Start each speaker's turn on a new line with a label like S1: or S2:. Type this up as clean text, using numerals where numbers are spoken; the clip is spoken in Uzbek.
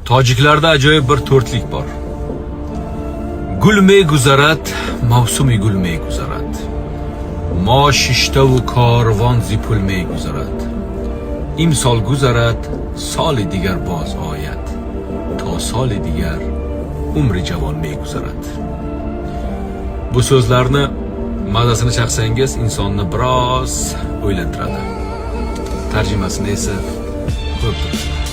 S1: Tojiklarda ajoyib bir to'rtlik bor. Gulmey guzarat, mavsumi gulmey guzarat. Ma shishtavu karvon zipulmey guzarat. Imsol guzarat, soli digar boz oyat. To soli digar umri javon meg'uzarat. Bu so'zlarni mazasini chaqsangiz insonni biroz o'ylantiradi. Tarjimasini esa ko'rib turibsizlar.